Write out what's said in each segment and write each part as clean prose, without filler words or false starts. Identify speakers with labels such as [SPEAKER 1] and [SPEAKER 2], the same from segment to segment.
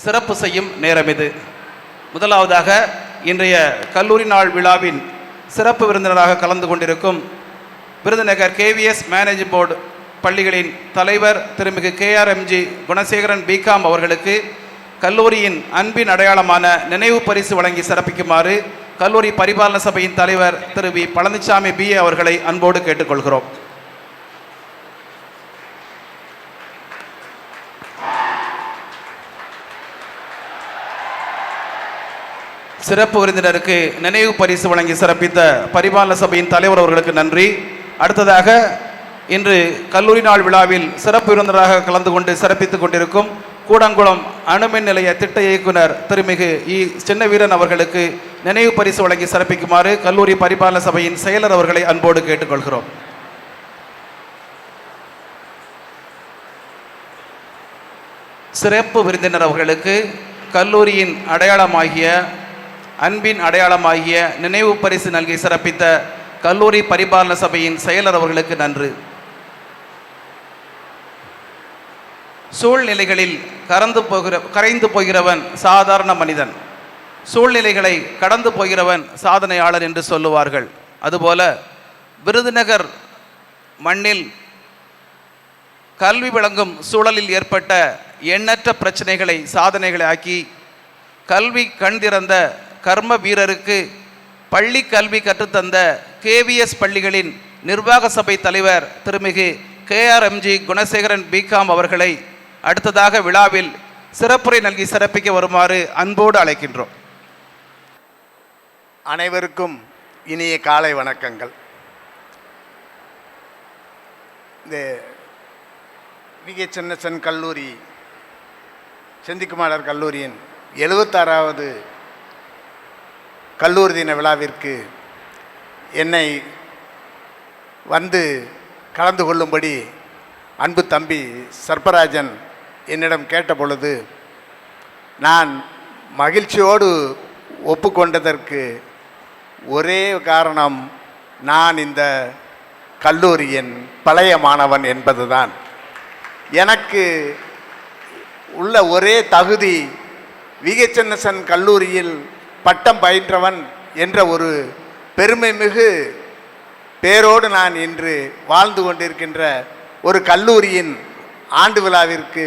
[SPEAKER 1] சிறப்பு செய்யும் நேரம் இது. முதலாவதாக இன்றைய கல்லூரி நாள் விழாவின் சிறப்பு விருந்தினராக கலந்து கொண்டிருக்கும் விருதுநகர் KVS மேனேஜ் போர்டு பள்ளிகளின் தலைவர் திருமிகு KRMG குணசேகரன் B.Com அவர்களுக்கு கல்லூரியின் அன்பின் அடையாளமான நினைவு பரிசு வழங்கி சிறப்பிக்குமாறு கல்லூரி பரிபாலன சபையின் தலைவர் திரு வி. பழனிசாமி BA அவர்களை அன்போடு கேட்டுக்கொள்கிறோம். சிறப்பு விருந்தினருக்கு நினைவு பரிசு வழங்கி சிறப்பித்த பரிபாலன சபையின் தலைவர் அவர்களுக்கு நன்றி. அடுத்ததாக இன்று கல்லூரி நாள் விழாவில் சிறப்பு விருந்தினராக கலந்து கொண்டு சிறப்பித்துக் கொண்டிருக்கும் கூடங்குளம் அணுமின் நிலைய திட்ட இயக்குனர் திருமிகு இ. சின்னவீரன் அவர்களுக்கு நினைவு பரிசு வழங்கி சிறப்பிக்குமாறு கல்லூரி பரிபாலன சபையின் செயலர் அவர்களை அன்போடு கேட்டுக்கொள்கிறோம். சிறப்பு விருந்தினர் அவர்களுக்கு கல்லூரியின் அடையாளமாகிய அன்பின் அடையாளமாகிய நினைவு பரிசு நல்கி சிறப்பித்த கல்லூரி பரிபாலன சபையின் செயலர் அவர்களுக்கு நன்றி. சூழ்நிலைகளில் கரைந்து போகிறவன் சாதாரண மனிதன், சூழ்நிலைகளை கடந்து போகிறவன் சாதனையாளர் என்று சொல்லுவார்கள். அதுபோல விருதுநகர் மண்ணில் கல்வி வழங்கும் சூழலில் ஏற்பட்ட எண்ணற்ற பிரச்சனைகளை சாதனைகளை ஆக்கி கல்வி கண்திறந்த கர்ம வீரருக்கு பள்ளி கல்வி கற்றுத்தந்த KVS பள்ளிகளின் நிர்வாக சபை தலைவர் திருமிகு KRMG குணசேகரன் B.Com அவர்களை அடுத்ததாக விழாவில் சிறப்புரை நல்கி சிறப்பிக்க வருமாறு அன்போடு அழைக்கின்றோம்.
[SPEAKER 2] அனைவருக்கும் இனிய காலை வணக்கங்கள். இந்த V.H.N.S.N. கல்லூரி செந்திக்குமார் கல்லூரியின் 76வது கல்லூரி தின விழாவிற்கு என்னை வந்து கலந்து கொள்ளும்படி அன்பு தம்பி சர்பராஜன் என்னிடம் கேட்ட பொழுது நான் மகிழ்ச்சியோடு ஒப்புக்கொண்டதற்கு ஒரே காரணம், நான் இந்த கல்லூரியின் பழைய மாணவன் என்பதுதான். எனக்கு உள்ள ஒரே தகுதி V.H.N.S.N. கல்லூரியில் பட்டம் பயின்றவன் என்ற ஒரு பெருமை மிகு பேரோடு நான் இன்று வாழ்ந்து கொண்டிருக்கின்ற ஒரு கல்லூரியின் ஆண்டு விழாவிற்கு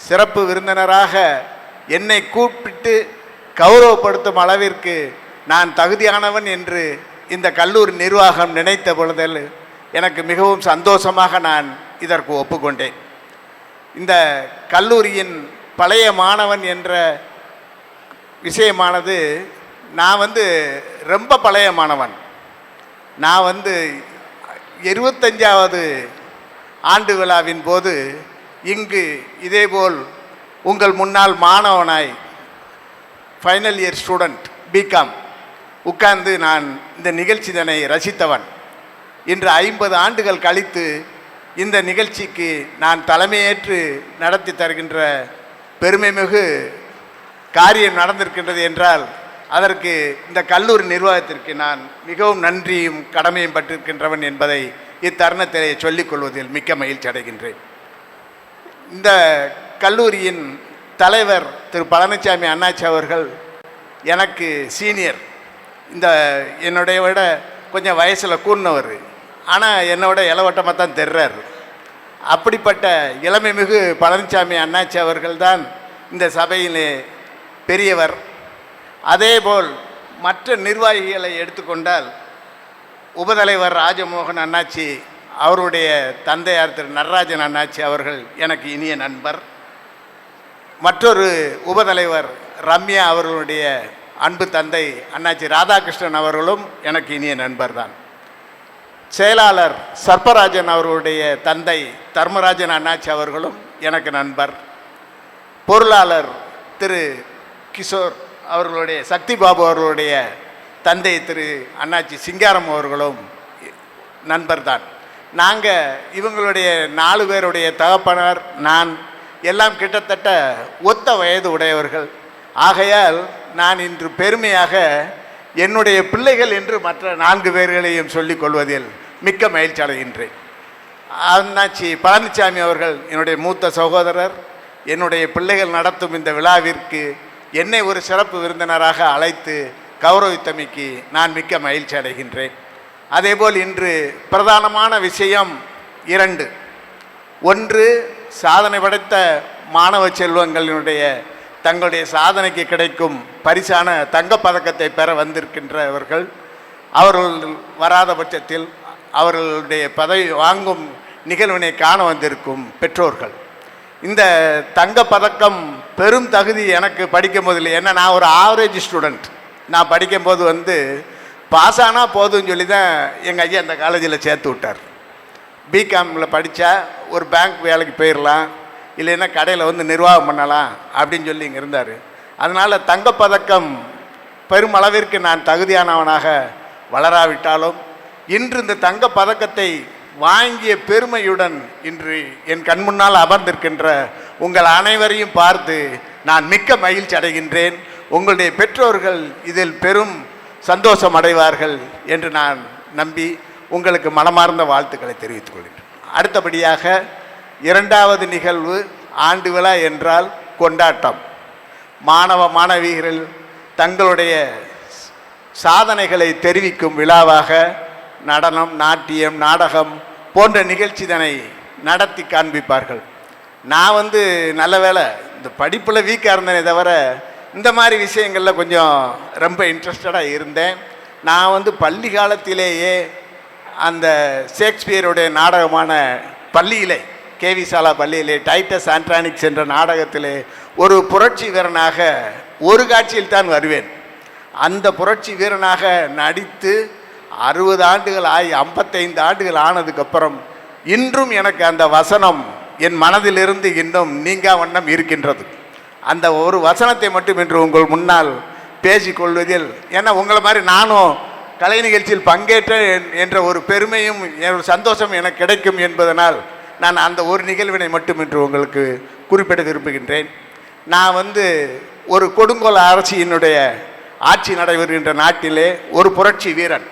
[SPEAKER 2] சிறப்பு விருந்தினராக என்னை கூப்பிட்டு கௌரவப்படுத்தும் அளவிற்கு நான் தகுதியானவன் என்று இந்த கல்லூரி நிர்வாகம் நினைத்த பொழுதில் எனக்கு மிகவும் சந்தோஷமாக நான் இதற்கு ஒப்புக்கொண்டேன். இந்த கல்லூரியின் பழைய மாணவன் என்ற விஷயமானது, நான் ரொம்ப பழைய மாணவன். நான் 25வது ஆண்டு விழாவின் போது இங்கு இதேபோல் உங்கள் முன்னால் மாணவனாய் ஃபைனல் இயர் ஸ்டூடெண்ட் B.Com உட்கார்ந்து நான் இந்த நிகழ்ச்சி தன்னை ரசித்தவன். இன்று 50 ஆண்டுகள் கழித்து இந்த நிகழ்ச்சிக்கு நான் தலைமையேற்று நடத்தி தருகின்ற பெருமைமிகு காரியம் நடந்திருக்கின்றது என்றால் அதற்கு இந்த கல்லூரி நிர்வாகத்திற்கு நான் மிகவும் நன்றியும் கடமையும் பட்டிருக்கின்றவன் என்பதை இத்தருணத்திலே சொல்லிக்கொள்வதில் மிக்க மகிழ்ச்சி அடைகின்றேன். இந்த கல்லூரியின் தலைவர் திரு பழனிசாமி அண்ணாச்சி அவர்கள் எனக்கு சீனியர். என்னுடைய விட கொஞ்சம் வயசில் கூர்னவர், ஆனால் என்னோட இளவட்டமாக தான் தெரிறார். அப்படிப்பட்ட இளமை மிகு பழனிசாமி அண்ணாச்சி அவர்கள்தான் இந்த சபையிலே பெரியவர். அதேபோல் மற்ற நிர்வாகிகளை எடுத்துக்கொண்டால் உபதலைவர் ராஜமோகன் அண்ணாச்சி, அவருடைய தந்தையார் திரு நடராஜன் அண்ணாச்சி அவர்கள் எனக்கு இனிய நண்பர். மற்றொரு உபதலைவர் ரம்யா அவர்களுடைய அன்பு தந்தை அண்ணாச்சி ராதாகிருஷ்ணன் அவர்களும் எனக்கு இனிய நண்பர் தான். செயலாளர் சர்பராஜன் அவர்களுடைய தந்தை தர்மராஜன் அண்ணாச்சி அவர்களும் எனக்கு நண்பர். பொருளாளர் திரு கிஷோர் அவர்களுடைய சக்தி பாபு அவர்களுடைய தந்தை திரு அண்ணாச்சி சிங்காரம் அவர்களும் நண்பர்தான். நாங்கள் இவங்களுடைய 4 பேருடைய தகப்பனார் நான் எல்லாம் கிட்டத்தட்ட ஒத்த வயது உடையவர்கள். ஆகையால் நான் இன்று பெருமையாக என்னுடைய பிள்ளைகள் என்று மற்ற 4 பேர்களையும் சொல்லிக் கொள்வதில் மிக்க மகிழ்ச்சி அடைகின்றேன். அண்ணாச்சி பழனிசாமி அவர்கள் என்னுடைய மூத்த சகோதரர். என்னுடைய பிள்ளைகள் நடத்தும் இந்த விழாவிற்கு என்னை ஒரு சிறப்பு விருந்தினராக அழைத்து கௌரவித்தமைக்கு நான் மிக்க மகிழ்ச்சி அடைகின்றேன். அதேபோல் இன்று பிரதானமான விஷயம் 2. ஒன்று, சாதனை படைத்த மாணவ செல்வங்களினுடைய தங்களுடைய சாதனைக்கு கிடைக்கும் பரிசான தங்கப்பதக்கத்தை பெற வந்திருக்கின்றவர்கள், அவர்கள் வராத பட்சத்தில் அவர்களுடைய பதவி வாங்கும் நிகழ்வினை காண வந்திருக்கும் பெற்றோர்கள். இந்த தங்கப்பதக்கம் பெரும் தகுதி எனக்கு படிக்கும் போதில்லை. ஏன்னா நான் ஒரு ஆவரேஜ் ஸ்டூடெண்ட். நான் படிக்கும்போது பாஸ் ஆனால் போதும்னு சொல்லி தான் எங்கள் ஐயா அந்த காலேஜில் சேர்த்து விட்டார். பிகாமில் படித்தா ஒரு பேங்க் வேலைக்கு போயிடலாம், இல்லைன்னா கடையில் நிர்வாகம் பண்ணலாம் அப்படின்னு சொல்லி இங்கே இருந்தார். அதனால் தங்கப்பதக்கம் பெருமளவிற்கு நான் தகுதியானவனாக வளராவிட்டாலும் இன்று இந்த தங்கப்பதக்கத்தை வாங்கிய பெருமையுடன் இன்று என் கண்முன்னால் அமர்ந்திருக்கின்ற உங்கள் அனைவரையும் பார்த்து நான் மிக்க மகிழ்ச்சி அடைகின்றேன். உங்களுடைய பெற்றோர்கள் இதில் பெரும் சந்தோஷம் அடைவார்கள் என்று நான் நம்பி உங்களுக்கு மனமார்ந்த வாழ்த்துக்களை தெரிவித்துக் கொள்கிறேன். அடுத்தபடியாக 2வது நிகழ்வு ஆண்டு விழா என்றால் கொண்டாட்டம். மாணவ மாணவிகள் தங்களுடைய சாதனைகளை தெரிவிக்கும் விழாவாக நடனம், நாட்டியம், நாடகம் போன்ற நிகழ்ச்சிதனை நடத்தி காண்பிப்பார்கள். நான் நல்ல வேளை இந்த படிப்பில் வீக்காக இருந்தேனே தவிர இந்த மாதிரி விஷயங்களில் கொஞ்சம் ரொம்ப இன்ட்ரெஸ்டடாக இருந்தேன். நான் பள்ளி காலத்திலேயே அந்த ஷேக்ஸ்பியருடைய நாடகமான பள்ளியிலே, கேவி சாலா பள்ளியிலே டைட்டஸ் ஆண்ட்ரானிக்ஸ் என்ற நாடகத்திலே ஒரு புரட்சி வீரனாக ஒரு காட்சியில் தான் வருவேன். அந்த புரட்சி வீரனாக நடித்து 60 ஆண்டுகள் ஆகி 55 ஆண்டுகள் ஆனதுக்கப்புறம் இன்றும் எனக்கு அந்த வசனம் என் மனதிலிருந்து இன்னும் நீங்கா வண்ணம் இருக்கின்றது. அந்த ஒரு வசனத்தை மட்டும் இன்று உங்கள் முன்னால் பேசிக்கொள்வதில், ஏன்னா உங்களை மாதிரி நானும் கலை நிகழ்ச்சியில் பங்கேற்றேன் என்ற ஒரு பெருமையும் ஒரு சந்தோஷம் எனக்கு கிடைக்கும் என்பதனால் நான் அந்த ஒரு நிகழ்வினை மட்டும் இன்று உங்களுக்கு குறிப்பிட விரும்புகின்றேன். நான் ஒரு கொடுங்கோல் அரசியினுடைய ஆட்சி நடைபெறுகின்ற நாட்டிலே ஒரு புரட்சி வீரன்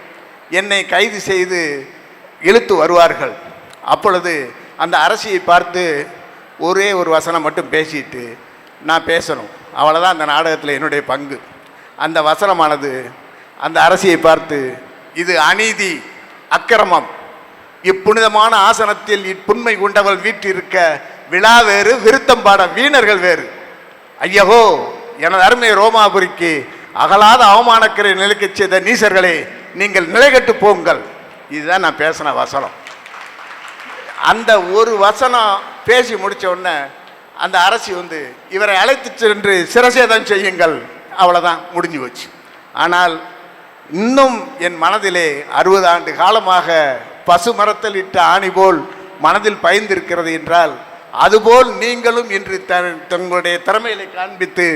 [SPEAKER 2] என்னை கைது செய்து இழுத்து வருவார்கள். அப்பொழுது அந்த அரசியை பார்த்து ஒரே ஒரு வசனம் மட்டும் பேசிட்டு நான் பேசணும், அவ்வளோதான் அந்த நாடகத்தில் என்னுடைய பங்கு. அந்த வசனமானது அந்த அரசியை பார்த்து, இது அநீதி, அக்கிரமம், இப்புனிதமான ஆசனத்தில் இப்புண்மை கொண்டவள் வீட்டிருக்க விழா வேறு, விருத்தம் பாட வீணர்கள் வேறு. ஐயகோ, எனது அருமை ரோமாபுரிக்கு அகலாத அவமானக்கரை நிலைக்கு செய்த நீசர்களே, நீங்கள் நிலைகட்டு போங்கள். இதுதான் நான் பேசின வசனம். அந்த ஒரு வசனம் பேசி முடித்த உடனே அந்த அரசி இவரை அழைத்து சென்று சிரசேதம் செய்யுங்கள், அவ்வளோதான், முடிஞ்சு போச்சு. ஆனால் இன்னும் என் மனதிலே 60 ஆண்டு காலமாக பசு மரத்தில் இட்ட ஆணி போல் மனதில் பயந்திருக்கிறது என்றால், அதுபோல் நீங்களும் இன்று தங்களுடைய திறமைகளை காண்பித்து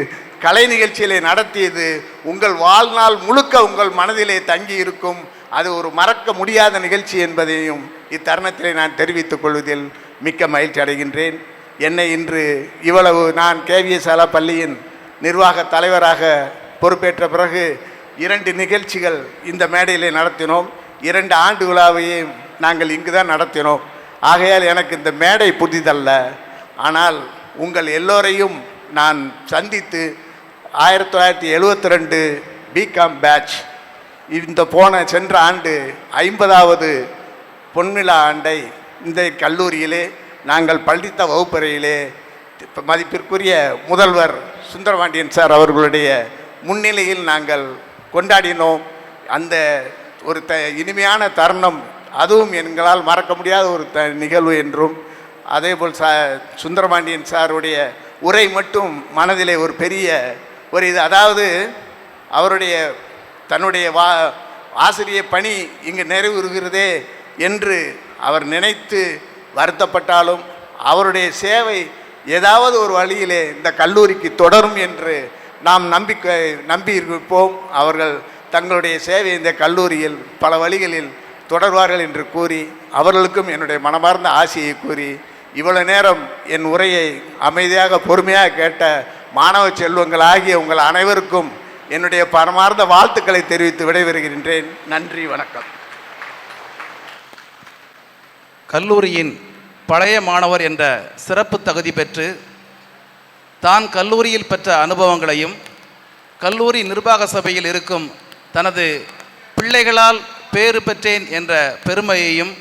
[SPEAKER 2] கலை நிகழ்ச்சிகளை நடத்தியது உங்கள் வாழ்நாள் முழுக்க உங்கள் மனதிலே தங்கி இருக்கும். அது ஒரு மறக்க முடியாத நிகழ்ச்சி என்பதையும் இத்தருணத்திலே நான் தெரிவித்துக் கொள்வதில் மிக்க மகிழ்ச்சி அடைகின்றேன். என்னை இன்று இவ்வளவு நான் கேவிஎஸ் சாலா பள்ளியின் நிர்வாக தலைவராக பொறுப்பேற்ற பிறகு 2 நிகழ்ச்சிகள் இந்த மேடையிலே நடத்தினோம். 2 ஆண்டு விழாவையும் நாங்கள் இங்கு தான் நடத்தினோம். ஆகையால் எனக்கு இந்த மேடை புதிதல்ல. ஆனால் உங்கள் எல்லோரையும் நான் சந்தித்து 1972 பிகாம் பேட்ச் இந்த சென்ற ஆண்டு 50வது பொன்விழா ஆண்டை இந்த கல்லூரியிலே நாங்கள் படித்த வகுப்பறையிலே மதிப்பிற்குரிய முதல்வர் சுந்தரபாண்டியன் சார் அவர்களுடைய முன்னிலையில் நாங்கள் கொண்டாடினோம். அந்த ஒரு இனிமையான தருணம், அதுவும் எங்களால் மறக்க முடியாத ஒரு நிகழ்வு என்றும், அதேபோல் சுந்தரபாண்டியன் சாருடைய உரை மட்டும் மனதிலே ஒரு பெரிய ஒரு இது, அதாவது அவருடைய தன்னுடைய ஆசிரிய பணி இங்கு நிறைவுறுகிறதே என்று அவர் நினைத்து வருத்தப்பட்டாலும் அவருடைய சேவை ஏதாவது ஒரு வழியிலே இந்த கல்லூரிக்கு தொடரும் என்று நாம் நம்பி இருப்போம். அவர்கள் தங்களுடைய சேவை இந்த கல்லூரியில் பல வழிகளில் தொடர்வார்கள் என்று கூறி, அவர்களுக்கும் என்னுடைய மனமார்ந்த ஆசையை கூறி, இவ்வளவு நேரம் என் உரையை அமைதியாக பொறுமையாக கேட்ட மாணவ செல்வங்கள் ஆகிய உங்கள் அனைவருக்கும் என்னுடைய பரமார்ந்த வாழ்த்துக்களை தெரிவித்து விடைபெறுகின்றேன். நன்றி, வணக்கம்.
[SPEAKER 1] கல்லூரியின் பழைய மாணவர் என்ற சிறப்பு தகுதி பெற்று தான் கல்லூரியில் பெற்ற அனுபவங்களையும் கல்லூரி நிர்வாக சபையில் இருக்கும் தனது பிள்ளைகளால் பேறு பெற்றேன் என்ற பெருமையையும்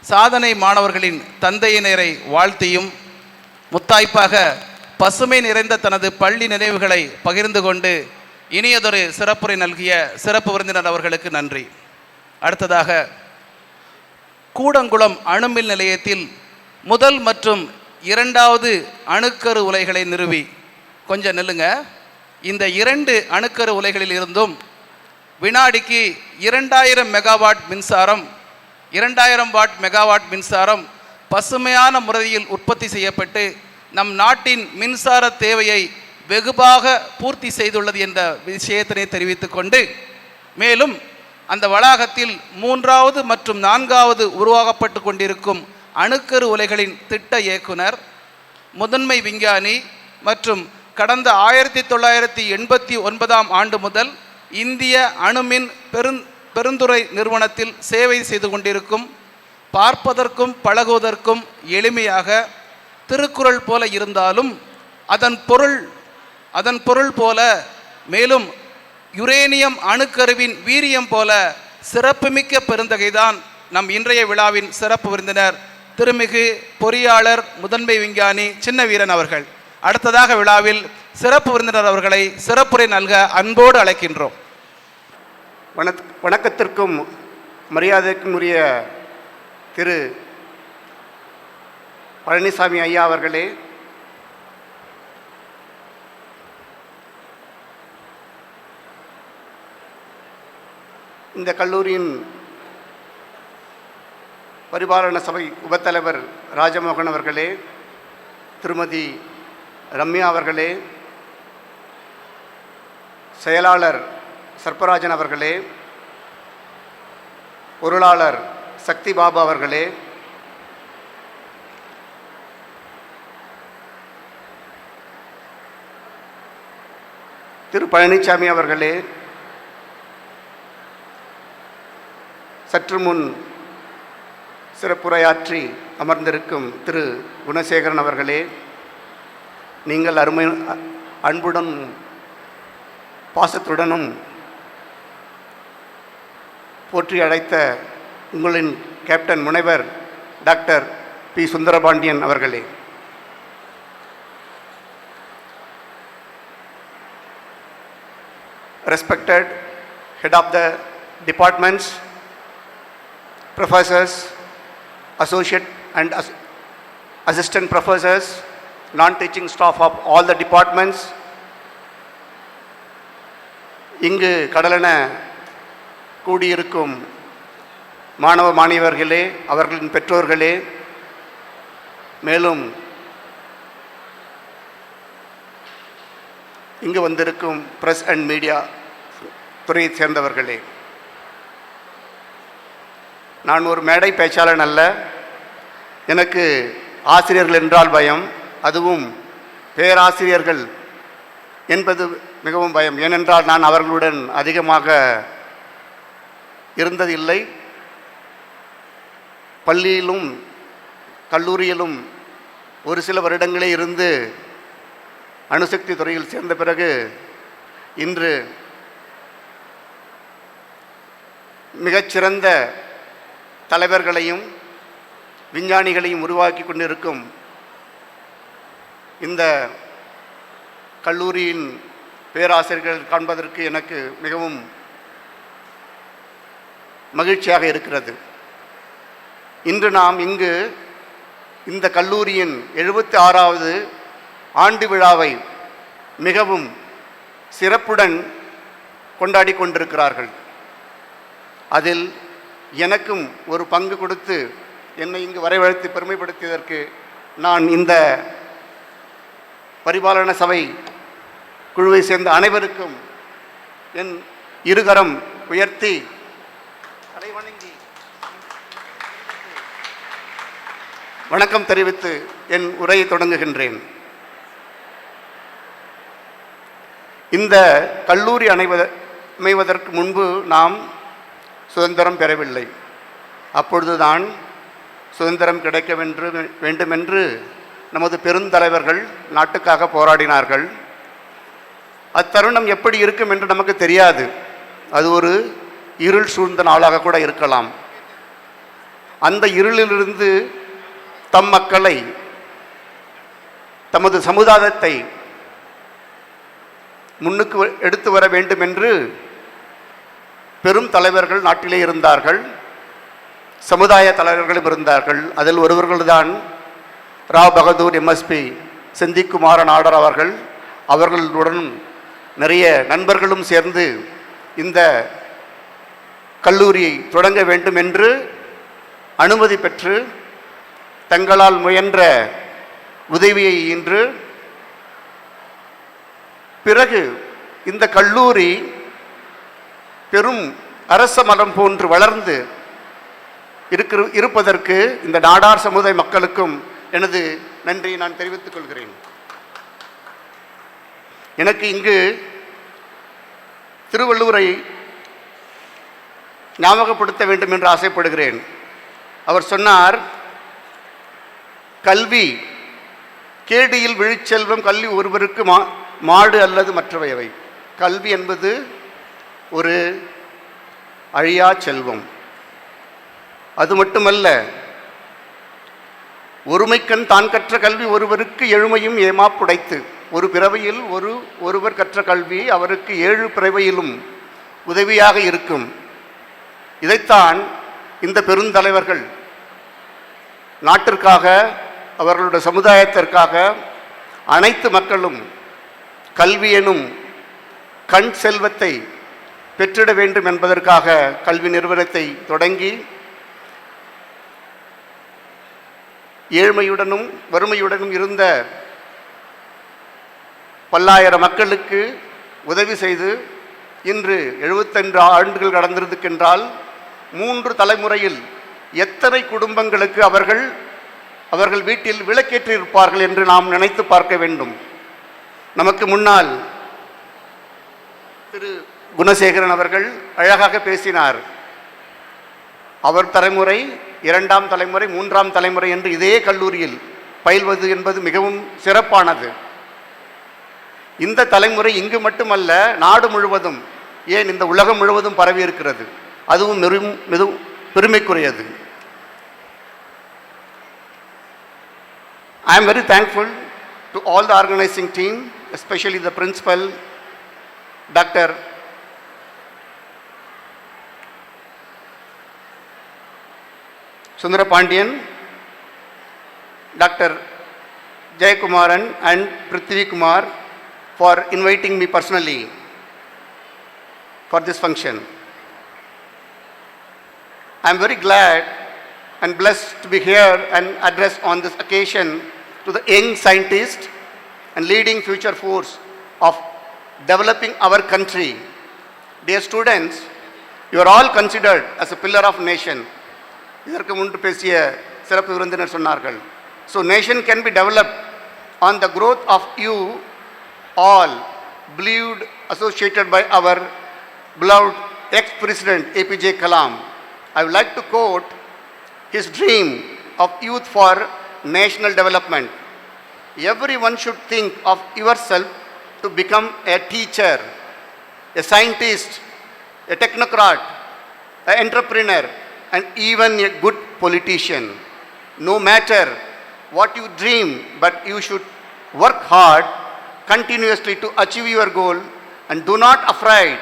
[SPEAKER 1] சாதனை மாணவர்களின் தந்தையினரை வாழ்த்தியும் முத்தாய்ப்பாக பசுமை நிறைந்த தனது பள்ளி நினைவுகளை பகிர்ந்து கொண்டு இனியதொரு சிறப்புரை நல்கிய சிறப்பு விருந்தினர் அவர்களுக்கு நன்றி. அடுத்ததாக கூடங்குளம் அணுமின் நிலையத்தில் முதல் மற்றும் இரண்டாவது அணுக்கரு உலைகளை நிறுவி, கொஞ்சம் நில்லுங்க, இந்த 2 அணுக்கரு உலைகளில் இருந்தும் வினாடிக்கு 2000 மெகாவாட் மின்சாரம் 2000 வாட் மெகாவாட் மின்சாரம் பசுமையான முறையில் உற்பத்தி செய்யப்பட்டு நம் நாட்டின் மின்சார தேவையை வெகுவாக பூர்த்தி செய்துள்ளது என்ற விஷயத்தினை தெரிவித்துக் கொண்டு, மேலும் அந்த வளாகத்தில் 3வது மற்றும் 4வது உருவாக்கப்பட்டு கொண்டிருக்கும் அணுக்கரு உலைகளின் திட்ட இயக்குனர், முதன்மை விஞ்ஞானி மற்றும் கடந்த 1989ஆம் ஆண்டு முதல் இந்திய அணுமின் பெருந்துறை நிறுவனத்தில் சேவை செய்து கொண்டிருக்கும், பார்ப்பதற்கும் பழகுவதற்கும் எளிமையாக திருக்குறள் போல இருந்தாலும் அதன் பொருள் போல, மேலும் யுரேனியம் அணுக்கருவின் வீரியம் போல சிறப்புமிக்க பெருந்தகைதான் நம் இன்றைய விழாவின் சிறப்பு விருந்தினர் திருமிகு பொறியாளர் முதன்மை விஞ்ஞானி சின்னவீரன் அவர்கள். அடுத்ததாக விழாவில் சிறப்பு விருந்தினர் அவர்களை சிறப்புரை நல்க அன்போடு அழைக்கின்றோம்.
[SPEAKER 3] வணக்கத்திற்கும் மரியாதைக்கும் உரிய திரு பழனிசாமி ஐயா அவர்களே, இந்த கல்லூரியின் பரிபாலன சபை உபத்தலைவர் ராஜமோகன் அவர்களே, திருமதி ரம்யா அவர்களே, செயலாளர் சர்ப்பராஜன் அவர்களே, பொருளாளர் சக்தி பாபா அவர்களே, திரு பழனிசாமி அவர்களே, சற்று முன் சிறப்புரையாற்றி அமர்ந்திருக்கும் திரு குணசேகரன் அவர்களே, நீங்கள் அருமை அன்புடன் பாசத்துடனும் போற்றி அழைத்த உங்களின் கேப்டன் முனைவர் டாக்டர் பி. சுந்தரபாண்டியன் அவர்களே, respected head of the departments, professors, associate and assistant professors, non-teaching staff of all the departments, இங்கு கடலென கூடியிருக்கும் மாணவ மாணவியர்களே, அவர்களின் பெற்றோர்களே, மேலும் இங்கு வந்திருக்கும் பிரஸ் அண்ட் மீடியா துறையைச் சேர்ந்தவர்களே, நான் ஒரு மேடை பேச்சாளன் அல்ல. எனக்கு ஆசிரியர்கள் என்றால் பயம், அதுவும் பேராசிரியர்கள் என்பது மிகவும் பயம். ஏனென்றால் நான் அவர்களுடன் அதிகமாக இருந்ததில்லை. பள்ளியிலும் கல்லூரியிலும் ஒரு சில வருடங்களே இருந்து அணுசக்தி துறையில் சேர்ந்த பிறகு இன்று மிகச்சிறந்த தலைவர்களையும் விஞ்ஞானிகளையும் உருவாக்கி கொண்டிருக்கும் இந்த கல்லூரியின் பேராசிரியர்கள் காண்பதற்கு எனக்கு மிகவும் மகிழ்ச்சியாக இருக்கிறது. இன்று நாம் இங்கு இந்த கல்லூரியின் 76வது ஆண்டு விழாவை மிகவும் சிறப்புடன் கொண்டாடி கொண்டிருக்கிறார்கள். அதில் எனக்கும் ஒரு பங்கு கொடுத்து என்னை இங்கு வரவழைத்து பெருமைப்படுத்தியதற்கு நான் இந்த பரிபாலன சபை குழுவை சேர்ந்த அனைவருக்கும் என் இருகரம் உயர்த்தி தலைவணங்கி வணக்கம் தெரிவித்து என் உரையை தொடங்குகின்றேன். இந்த கல்லூரி அமைவதற்கு முன்பு நாம் சுதந்திரம் பெறவில்லை. அப்பொழுதுதான் சுதந்திரம் கிடைக்க வேண்டுமென்று நமது பெருந்தலைவர்கள் நாட்டுக்காக போராடினார்கள். அத்தருணம் எப்படி இருக்கும் என்று நமக்கு தெரியாது. அது ஒரு இருள் சூழ்ந்த நாளாக கூட இருக்கலாம். அந்த இருளிலிருந்து தம் மக்களை, தமது சமுதாயத்தை முன்னுக்கு எடுத்து வர வேண்டும் என்று பெரும் தலைவர்கள் நாட்டிலே இருந்தார்கள். சமுதாய தலைவர்களும் இருந்தார்கள். அதில் ஒருவர்கள்தான் ராவ் பகதூர் எம்எஸ்பி செந்திக்குமார நாடர் அவர்கள். அவர்களுடன் நிறைய நண்பர்களும் சேர்ந்து இந்த கல்லூரியை தொடங்க வேண்டும் என்று அனுமதி பெற்று தங்களால் முயன்ற உதவியை ஈன்று பிறகு இந்த கல்லூரி பெரும் அரச மரம் போன்று வளர்ந்து இருப்பதற்கு இந்த நாடார் சமுதாய மக்களுக்கும் எனது நன்றியை நான் தெரிவித்துக் கொள்கிறேன். எனக்கு இங்கு திருவள்ளுவரை ஞாபகப்படுத்த வேண்டும் என்று ஆசைப்படுகிறேன். அவர் சொன்னார், கல்வி கேடியில் விழிச்செல்வம், கல்வி ஒருவருக்கு மாடு அல்லது மற்றவையவை. கல்வி என்பது ஒரு அழியா செல்வம். அது மட்டுமல்ல, ஒருமைக்கண் தான் கற்ற கல்வி ஒருவருக்கு எழுமையும் ஏமா புடைத்து. ஒரு பிறவையில் ஒருவர் கற்ற கல்வி அவருக்கு 7 பிறவையிலும் உதவியாக இருக்கும். இதைத்தான் இந்த பெருந்தலைவர்கள் நாட்டிற்காக, அவர்களுடைய சமுதாயத்திற்காக அனைத்து மக்களும் கல்வி எனும் கண் செல்வத்தை பெற்றிட வேண்டும் என்பதற்காக கல்வி நிறுவனத்தை தொடங்கி ஏழ்மையுடனும் வறுமையுடனும் இருந்த பல்லாயிரம் மக்களுக்கு உதவி செய்து இன்று 72 ஆண்டுகள் கடந்திருக்கின்றால் 3 தலைமுறையில் எத்தனை குடும்பங்களுக்கு அவர்கள் வீட்டில் விளக்கேற்றிருப்பார்கள் என்று நாம் நினைத்து பார்க்க வேண்டும். நமக்கு முன்னால் திரு குணசேகரன் அவர்கள் அழகாக பேசினார். அவர் தலைமுறை, 2ஆம் தலைமுறை, 3ஆம் தலைமுறை என்று இதே கல்லூரியில் பயில்வது என்பது மிகவும் சிறப்பானது. இந்த தலைமுறை இங்கு மட்டுமல்ல, நாடு முழுவதும், ஏன் இந்த உலகம் முழுவதும் பரவி இருக்கிறது. அதுவும் மிகவும் பெருமைக்குரியது. I am very thankful to all the organizing team, especially the principal, Dr. Sundara Pandian, Dr. Jayakumaran and Prithvi Kumar for inviting me personally for this function. I am very glad and blessed to be here and address on this occasion to the young scientist and leading future force of developing our country. Dear students, you are all considered as a pillar of nation. இதற்கு முன்பு பேசிய சிறப்பு விருந்தினர் சொன்னார்கள். So nation can be developed on the growth of you all, believed, associated by our beloved ex-president APJ Kalam. I would like to quote his dream of youth for national development. Everyone should think of yourself to become a teacher, a scientist, a technocrat, an entrepreneur, and even a good politician. No matter what you dream, but you should work hard continuously to achieve your goal and do not afraid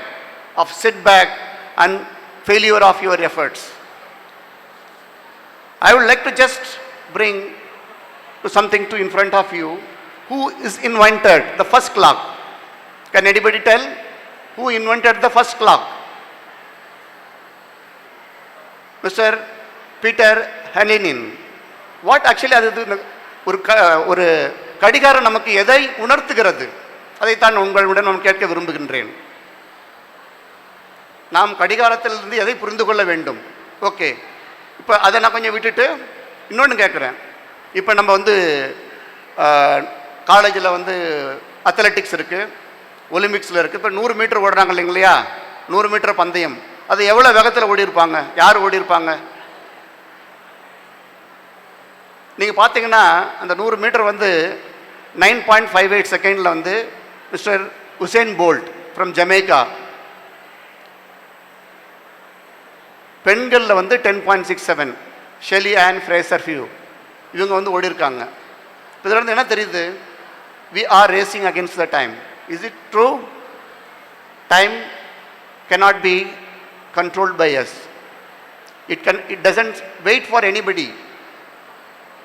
[SPEAKER 3] of setback and failure of your efforts. I would like to just bring to something to in front of you. Who is invented the first clock? Can anybody tell who invented the first clock? Mr. Peter Haninin. What actually ஒரு கடிகாரம் நமக்கு எதை உணர்த்துகிறது? அதைத்தான் உங்களுடன் நான் கேட்க விரும்புகின்றேன். நாம் கடிகாரத்திலிருந்து எதை புரிந்து கொள்ள வேண்டும்? ஓகே, இப்போ அதை நான் கொஞ்சம் விட்டுட்டு இன்னொன்று கேட்குறேன். இப்போ நம்ம காலேஜில் அத்லெட்டிக்ஸ் இருக்குது, ஒலிம்பிக்ஸில் இருக்குது. இப்போ 100 மீட்டர் ஓடுறாங்க இல்லைங்களா? 100 மீட்டர் பந்தயம். அது எவ்வளோ வேகத்தில் ஓடி இருப்பாங்க? யார் ஓடி இருப்பாங்க? நீங்கள் பார்த்தீங்கன்னா அந்த 100 மீட்டர் வந்து 9.58 செகண்டில் வந்து mister Usain Bolt from Jamaica, பெண்களில் வந்து 10.67 ஷெலி ஆன் ஃப்ரேசர் ஃபியூ இவங்க வந்து ஓடி இருக்காங்க. இதில் இருந்து என்ன தெரியுது? we are racing against the time. Is it true? Time cannot be controlled by us. It doesn't wait for anybody.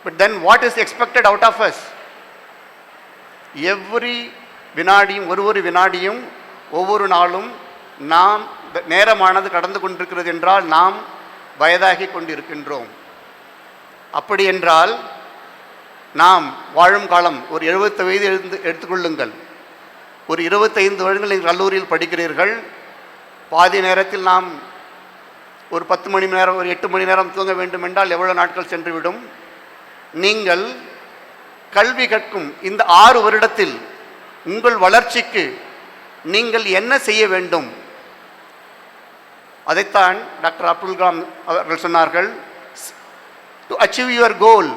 [SPEAKER 3] But then what is expected out of us? Every வினாடியும் ஒரு வினாடியும் ஒவ்வொரு நாளும் நாம் நேரமானது கடந்து கொண்டிருக்கிறது என்றால் நாம் வயதாகி கொண்டிருக்கின்றோம். அப்படி என்றால் நாம் வாழும் காலம் ஒரு 70 வயது எடுத்துக்கொள்ளுங்கள். ஒரு 25 வருடங்கள் நீங்கள் கல்லூரியில் படிக்கிறீர்கள். பாதி நேரத்தில் நாம் ஒரு 10 மணி நேரம் ஒரு 8 மணி நேரம் தூங்க வேண்டும் என்றால் எவ்வளவு நாட்கள் சென்றுவிடும்? நீங்கள் கல்வி கற்கும் இந்த 6 வருடத்தில் உங்கள் வளர்ச்சிக்கு நீங்கள் என்ன செய்ய வேண்டும்? அதைத்தான் டாக்டர் அப்துல் கலாம் அவர்கள் சொன்னார்கள். To achieve your goal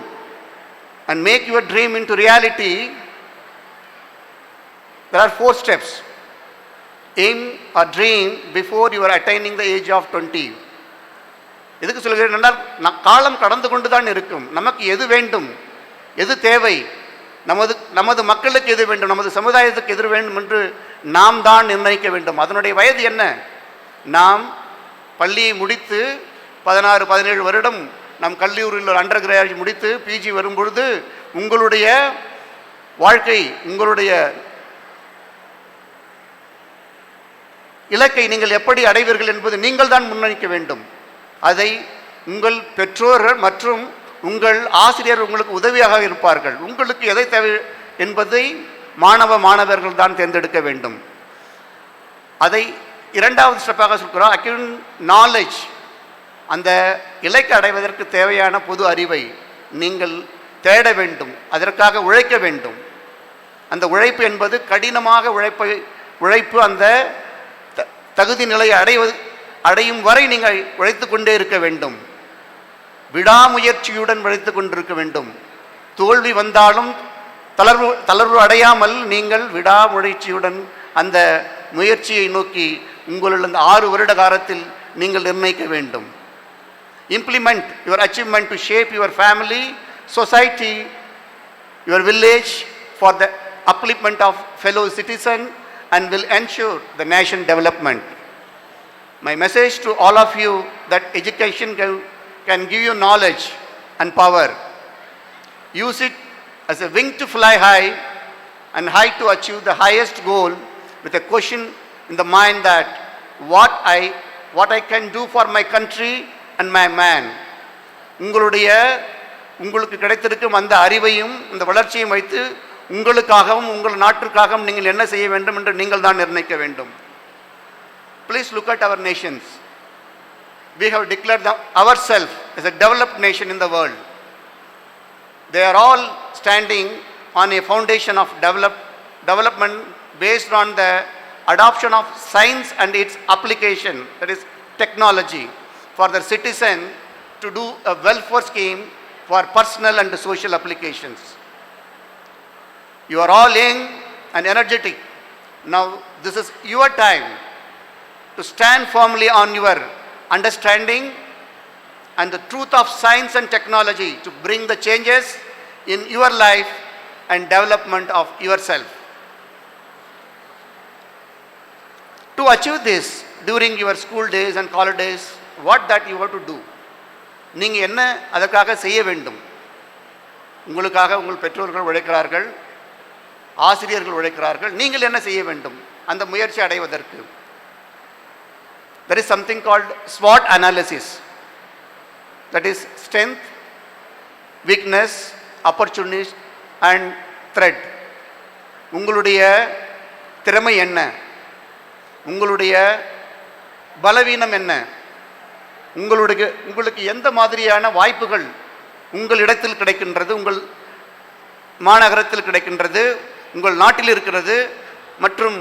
[SPEAKER 3] and make your dream into reality, there are 4 steps. Aim or dream before you are attaining the age of 20. எதுக்கு சொல்கிறேன் என்றால் காலம் கடந்து கொண்டு தான் இருக்கும். நமக்கு எது வேண்டும், எது தேவை, நமது மக்களுக்கு எது வேண்டும், நமது சமுதாயத்துக்கு எது வேண்டும் என்று நாம் தான் நிர்ணயிக்க வேண்டும். அதனுடைய வயது என்ன? நாம் பள்ளியை முடித்து 16-17 வருடம் நம் கல்லூரியில் ஒரு அண்டர் கிராஜுவேட் முடித்து பிஜி வரும்பொழுது உங்களுடைய வாழ்க்கை, உங்களுடைய இலக்கை நீங்கள் எப்படி அடைவீர்கள் என்பது நீங்கள் தான் முன்னணிக்க வேண்டும். அதை உங்கள் பெற்றோர்கள் மற்றும் உங்கள் ஆசிரியர் உங்களுக்கு உதவியாக இருப்பார்கள். உங்களுக்கு எதை தேவை என்பதை மாணவர்கள் தான் தேர்ந்தெடுக்க வேண்டும். அதை இரண்டாவது ஸ்டெப்பாக சொல்கிறோம். அக்யூன் நாலேஜ், அந்த இலக்கை அடைவதற்கு தேவையான பொது அறிவை நீங்கள் தேட வேண்டும், அதற்காக உழைக்க வேண்டும். அந்த உழைப்பு என்பது கடினமாக உழைப்பு அந்த தகுதி நிலையை அடையும் வரை நீங்கள் உழைத்து கொண்டே இருக்க வேண்டும். விடாமுயற்சியுடன் உழைத்து கொண்டிருக்க வேண்டும். தோல்வி வந்தாலும் தளர்வு அடையாமல் நீங்கள் விடாமுயற்சியுடன் அந்த முயற்சியை நோக்கி உங்களுடைய அந்த 6 வருட காலத்தில் நீங்கள் நிர்ணயிக்க வேண்டும். Implement your achievement to shape your family, society, your village for the upliftment of fellow citizens and will ensure the nation development. My message to all of you that education can give you knowledge and power. Use it as a wing to fly high and high to achieve the highest goal with a question in the mind that what I can do for my country and my man. உங்களுக்கு கிடைத்திருக்கும் அந்த அறிவையும் அந்த வளர்ச்சியையும் வைத்து உங்களுக்காகவும் உங்கள் நாட்டிற்காகவும் நீங்கள் என்ன செய்ய வேண்டும் என்று நீங்கள் தான் நிர்ணயிக்க வேண்டும். Please look at our nations. We have declared ourselves as a developed nation in the world. They are all standing on a foundation of development based on the adoption of science and its application, that is technology, for the citizen to do a welfare scheme for personal and social applications. You are all young and energetic. Now this is your time to stand firmly on your understanding and the truth of science and technology to bring the changes in your life and development of yourself. To achieve this during your school days and college days, what that you have to do? நீங்கள் என்ன அதற்காக செய்ய வேண்டும்? உங்களுக்காக உங்கள் பெற்றோர்கள் உழைக்கிறார்கள், ஆசிரியர்கள் உழைக்கிறார்கள். நீங்கள் என்ன செய்ய வேண்டும் அந்த முயற்சி அடைவதற்கு? There is something called SWOT analysis. That is strength, weakness, opportunities and threat. உங்களுடைய திறமை என்ன? உங்களுடைய பலவீனம் என்ன? உங்களுக்கு எந்த மாதிரியான வாய்ப்புகள் உங்கள் இடத்தில் கிடைக்கின்றது, உங்கள் மாநகரத்தில் கிடைக்கின்றது, உங்கள் நாட்டில் இருக்கிறது மற்றும்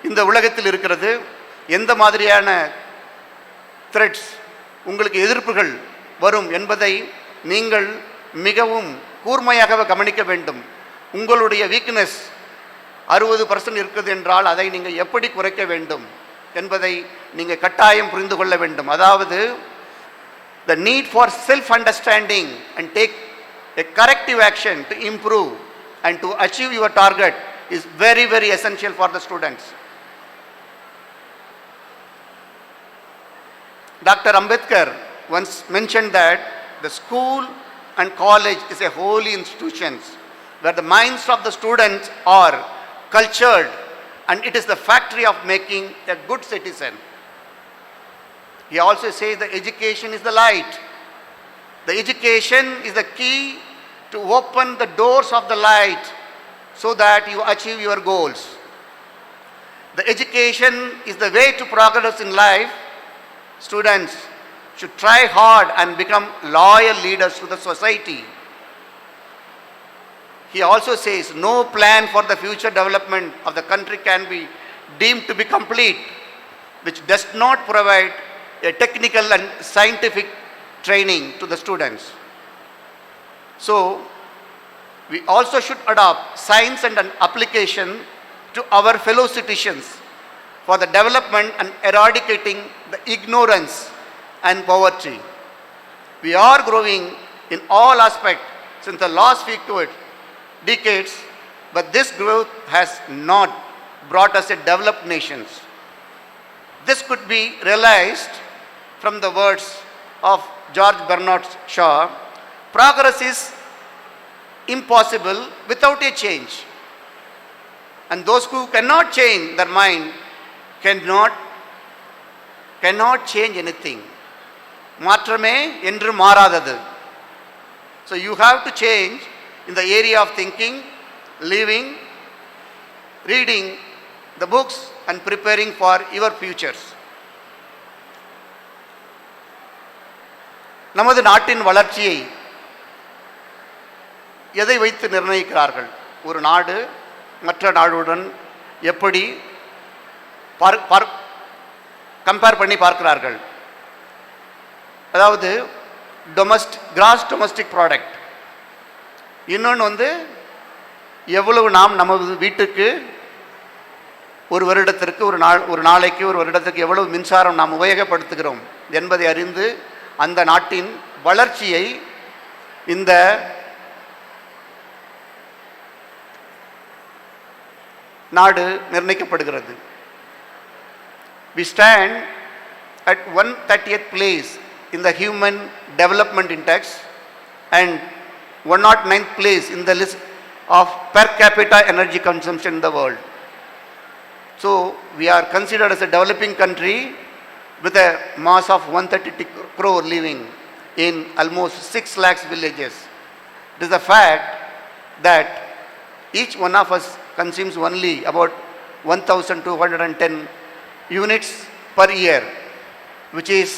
[SPEAKER 3] இந்த உலகத்தில் இருக்கிறது? எந்த மாதிரியான த்ரெட்ஸ், உங்களுக்கு எதிர்ப்புகள் வரும் என்பதை நீங்கள் மிகவும் கூர்மையாக கவனிக்க வேண்டும். உங்களுடைய வீக்னஸ் 60% இருக்குது என்றால் அதை நீங்கள் எப்படி குறைக்க வேண்டும் என்பதை நீங்கள் கட்டாயம் புரிந்து கொள்ள வேண்டும். அதாவது the need for self understanding and take a corrective action to improve and to achieve your target is very, very essential for the students. Dr. Ambedkar once mentioned that the school and college is a holy institution where the minds of the students are cultured and it is the factory of making a good citizen. He also says the education is the light. The education is the key to open the doors of the light so that you achieve your goals. The education is the way to progress in life. Students should try hard and become loyal leaders to the society. He also says no plan for the future development of the country can be deemed to be complete which does not provide a technical and scientific training to the students. So, we also should adopt science and an application to our fellow citizens for the development and eradicating the ignorance and poverty. We are growing in all aspects since the last few decades, but this growth has not brought us a developed nations. This could be realized from the words of George Bernard Shaw, progress is impossible without a change. And those who cannot change their mind cannot change anything. மாற்றமே என்று மாறாதது. So you have to change in the area of thinking, living, reading the books and preparing for your futures. நமது நாட்டின் வளர்ச்சியை எதை வைத்து நிர்ணயிக்கிறார்கள்? ஒரு நாடு மற்ற நாடுடன் எப்படி கம்பேர் பண்ணி பார்க்கிறார்கள்? அதாவது கிராஸ் டொமஸ்டிக் ப்ராடக்ட், இன்னொன்று எவ்வளவு நாம் நமது வீட்டுக்கு ஒரு வருடத்திற்கு ஒரு நாளைக்கு ஒரு வருடத்துக்கு எவ்வளவு மின்சாரம் நாம் உபயோகப்படுத்துகிறோம் என்பதை அறிந்து அந்த நாட்டின் வளர்ச்சியை இந்த நாடு நிர்ணயிக்கப்படுகிறது. We stand at 130th place in the Human Development Index and 109th place in the list of per capita energy consumption in the world. So we are considered as a developing country with a mass of 130 crore living in almost 6 lakhs villages. It is a fact that each one of us consumes only about 1210 units per year, which is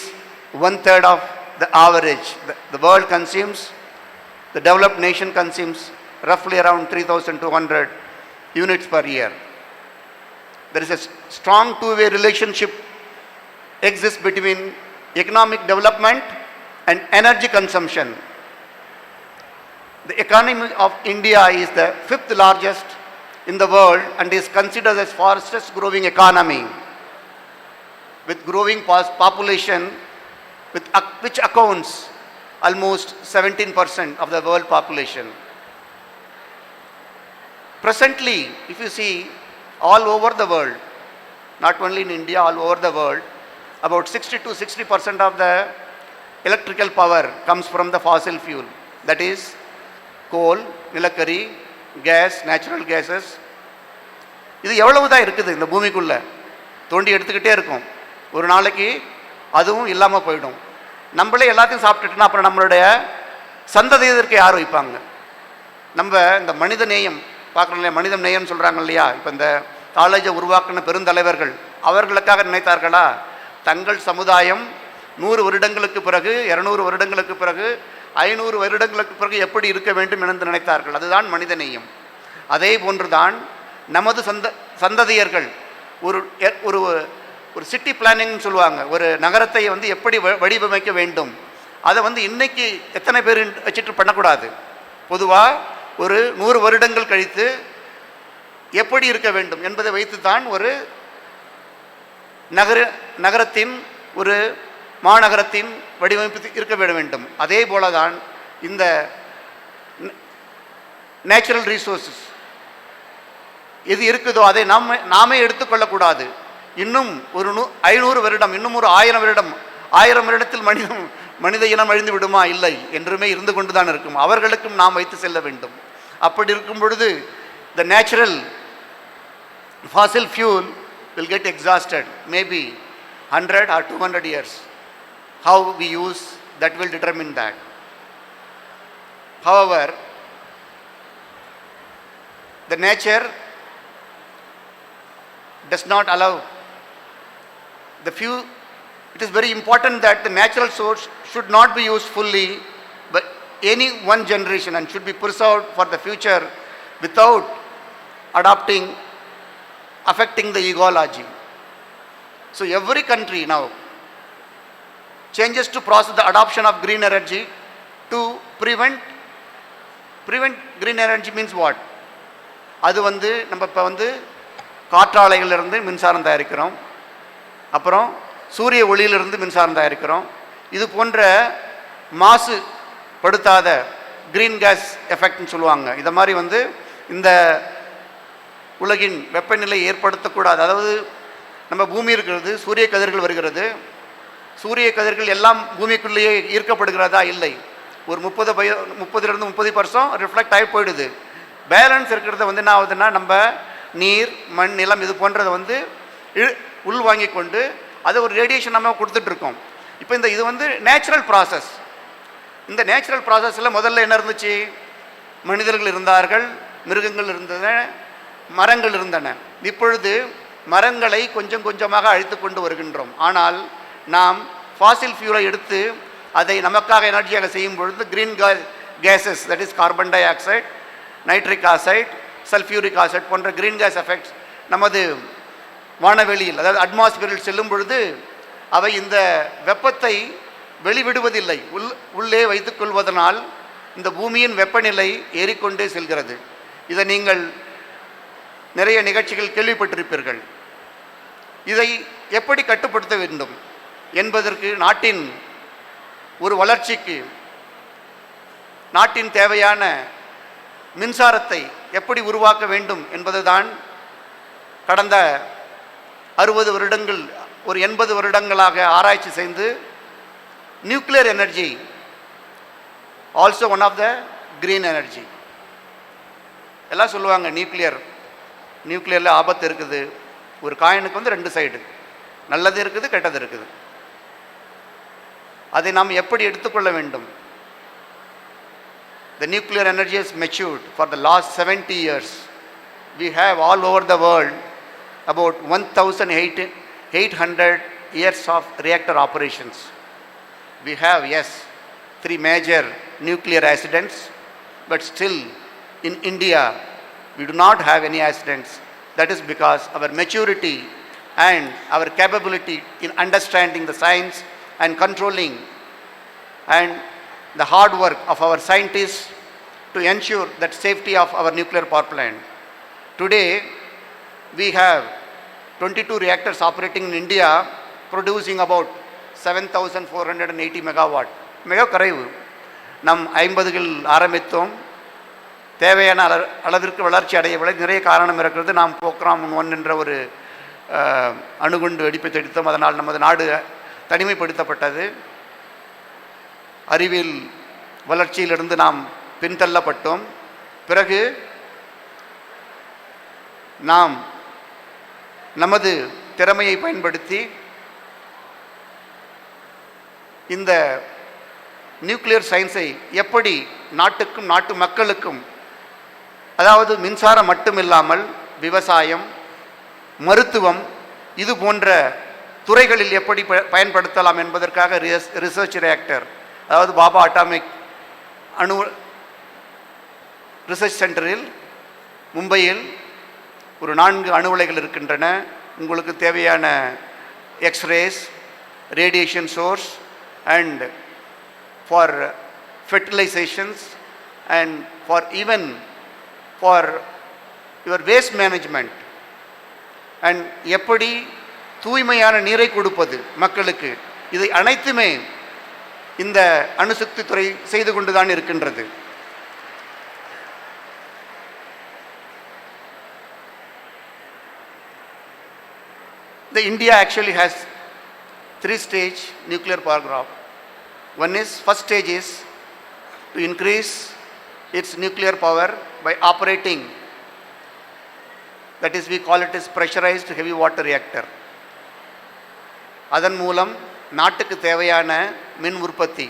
[SPEAKER 3] 1/3 of the average. The world consumes, the developed nation consumes roughly around 3200 units per year. There is a strong two-way relationship exists between economic development and energy consumption. The economy of India is the 5th largest in the world and is considered as fastest growing economy with growing population which accounts almost 17% of the world population. Presently, if you see all over the world, not only in India, all over the world, about 60% of the electrical power comes from the fossil fuel, that is coal, நிலக்கரி, case, natural gases. இது எவ்வளவு தான் இருக்குது இந்த பூமிக்குள்ள, தோண்டி எடுத்துக்கிட்டே இருக்கும். ஒரு நாளைக்கு அதுவும் இல்லாமல் போயிடும். நம்மளே எல்லாத்தையும் சாப்பிட்டுட்டுனா அப்புறம் நம்மளுடைய சந்ததியதற்கு யார் வைப்பாங்க? நம்ம இந்த மனித நேயம் பார்க்குறோம் இல்லையா, மனித நேயம்னு சொல்கிறாங்க இல்லையா, இப்போ இந்த காலேஜை உருவாக்கின பெருந்தலைவர்கள் அவர்களுக்காக நினைத்தார்களா? தங்கள் சமுதாயம் 100 வருடங்களுக்கு பிறகு, 200 வருடங்களுக்கு பிறகு, 500 வருடங்களுக்கு பிறகு எப்படி இருக்க வேண்டும் என்று நினைத்தார்கள். அதுதான் மனித நேயம். அதே போன்றுதான் நமது சந்ததியர்கள் ஒரு ஒரு ஒரு சிட்டி பிளானிங்னு சொல்லுவாங்க, ஒரு நகரத்தை எப்படி வடிவமைக்க வேண்டும், அதை இன்னைக்கு எத்தனை பேர் வச்சுட்டு பண்ணக்கூடாது. பொதுவாக ஒரு 100 வருடங்கள் கழித்து எப்படி இருக்க வேண்டும் என்பதை வைத்துத்தான் ஒரு நகரத்தின் ஒரு மாநகரத்தின் வடிவமைப்பு இருக்க வேண்டும். அதே போல தான் இந்த நேச்சுரல் ரிசோர்ஸஸ் எது இருக்குதோ அதை நாமே எடுத்துக்கொள்ளக்கூடாது. இன்னும் ஒரு 500 வருடம், இன்னும் ஒரு 1000 வருடம், 1000 வருடத்தில் மனித இனம் அழிந்து விடுமா? இல்லை, என்றுமே இருந்து கொண்டு தான் இருக்கும். அவர்களுக்கும் நாம் வைத்து செல்ல வேண்டும். அப்படி இருக்கும் பொழுது the natural fossil fuel will get exhausted, maybe 100 or 200 years. How we use that will determine that. However, the nature does not allow the few. It is very important that the natural source should not be used fully by any one generation and should be preserved for the future without affecting the ecology. So every country now changes to process the adoption of green energy to prevent green energy means what? அது நம்ம இப்போ காற்றாலைகளிலிருந்து மின்சாரம் தயாரிக்கிறோம், அப்புறம் சூரிய ஒளியிலிருந்து மின்சாரம் தயாரிக்கிறோம். இது போன்ற மாசுபடுத்தாத கிரீன் கேஸ் எஃபெக்ட்னு சொல்லுவாங்க. இதை மாதிரி இந்த உலகின் வெப்பநிலை ஏற்படுத்தக்கூடாது. அதாவது நம்ம பூமி இருக்கிறது, சூரிய கதிர்கள் வருகிறது, சூரிய கதிர்கள் எல்லாம் பூமிக்குள்ளேயே ஈர்க்கப்படுகிறதா? இல்லை. ஒரு 30% 30% ரிஃப்ளெக்ட் ஆகி போயிடுது. பேலன்ஸ் இருக்கிறத என்ன ஆகுதுன்னா, நம்ம நீர், மண், நிலம் இது போன்றதை உள்வாங்கி கொண்டு அதை ஒரு ரேடியேஷன் நம்ம கொடுத்துட்ருக்கோம். இப்போ இது நேச்சுரல் ப்ராசஸ். இந்த நேச்சுரல் ப்ராசஸில் முதல்ல என்ன இருந்துச்சு? மனிதர்கள் இருந்தார்கள், மிருகங்கள் இருந்தன, மரங்கள் இருந்தன. இப்பொழுது மரங்களை கொஞ்சம் கொஞ்சமாக அழித்து கொண்டு வருகின்றோம். ஆனால் நாம் ஃபாசில் ஃபியூலை எடுத்து அதை நமக்காக எனர்ஜியாக செய்யும் பொழுது green gases, that is carbon dioxide, nitric acid, sulphuric acid போன்ற கிரீன் கேஸ் எஃபெக்ட்ஸ் நமது வானவெளியில், அதாவது அட்மாஸ்பியரில் செல்லும் பொழுது அவை இந்த வெப்பத்தை வெளிவிடுவதில்லை, உள்ளே வைத்துக்கொள்வதனால் இந்த பூமியின் வெப்பநிலை ஏறிக்கொண்டே செல்கிறது. இதை நீங்கள் நிறைய நிகழ்ச்சிகள் கேள்விப்பட்டிருப்பீர்கள். இதை எப்படி கட்டுப்படுத்த வேண்டும் என்பதற்கு நாட்டின் ஒரு வளர்ச்சிக்கு நாட்டின் தேவையான மின்சாரத்தை எப்படி உருவாக்க வேண்டும் என்பதுதான் கடந்த 60 வருடங்கள், ஒரு 80 வருடங்களாக ஆராய்ச்சி செய்து nuclear energy also one of the green energy. எல்லாம் சொல்லுவாங்க நியூக்ளியரில் ஆபத்து இருக்குது. ஒரு காயினுக்கு 2 சைடு, நல்லது இருக்குது, கெட்டது இருக்குது. அதை நாம் எப்படி எடுத்துக்கொள்ள வேண்டும்? The nuclear energy has matured for the last 70 years. We have all over the world about 1,800 years of reactor operations. We have, yes, 3 major nuclear accidents, but still in India we do not have any accidents. That is because our maturity and our capability in understanding the science and controlling and the hard work of our scientists to ensure that safety of our nuclear power plant. Today we have 22 reactors operating in India producing about 7,480 megawatt. மிக குறைவு. நம் 50கள் ஆரம்பித்தோம், தேவையான அளவிற்கு வளர்ச்சி அடையவில்லை. நிறைய காரணம் இருக்கிறது. நாம் போக்ராம் 1 என்ற ஒரு அணுகுண்டு வெடிப்பை தடுத்தோம். அதனால் நமது நாடு தனிமைப்படுத்தப்பட்டது. அறிவியல் வளர்ச்சியிலிருந்து நாம் பின்தள்ளப்பட்டோம். பிறகு நாம் நமது திறமையை பயன்படுத்தி இந்த நியூக்ளியர் சயின்ஸை எப்படி நாட்டுக்கும் நாட்டு மக்களுக்கும், அதாவது மின்சாரம் மட்டுமில்லாமல் விவசாயம், மருத்துவம், இது போன்ற துறைகளில் எப்படி பயன்படுத்தலாம் என்பதற்காக ரிசர்ச் ரியாக்டர், அதாவது பாபா அட்டாமிக் அணு ரிசர்ச் சென்டரில் மும்பையில் ஒரு 4 அணு உலைகள் இருக்கின்றன. உங்களுக்கு தேவையான X rays, radiation source and for fertilisations and for even for your waste management, and எப்படி தூய்மையான நீரை கொடுப்பது மக்களுக்கு, இதை அனைத்துமே இந்த அணுசக்தி துறை செய்து கொண்டுதான் இருக்கின்றது. The India actually has 3-stage nuclear power crop. One is, first stage is to increase its nuclear power by operating, that is we call it as pressurized heavy water reactor. அதன் மூலம் நாட்டுக்கு தேவையான மின் உற்பத்தி.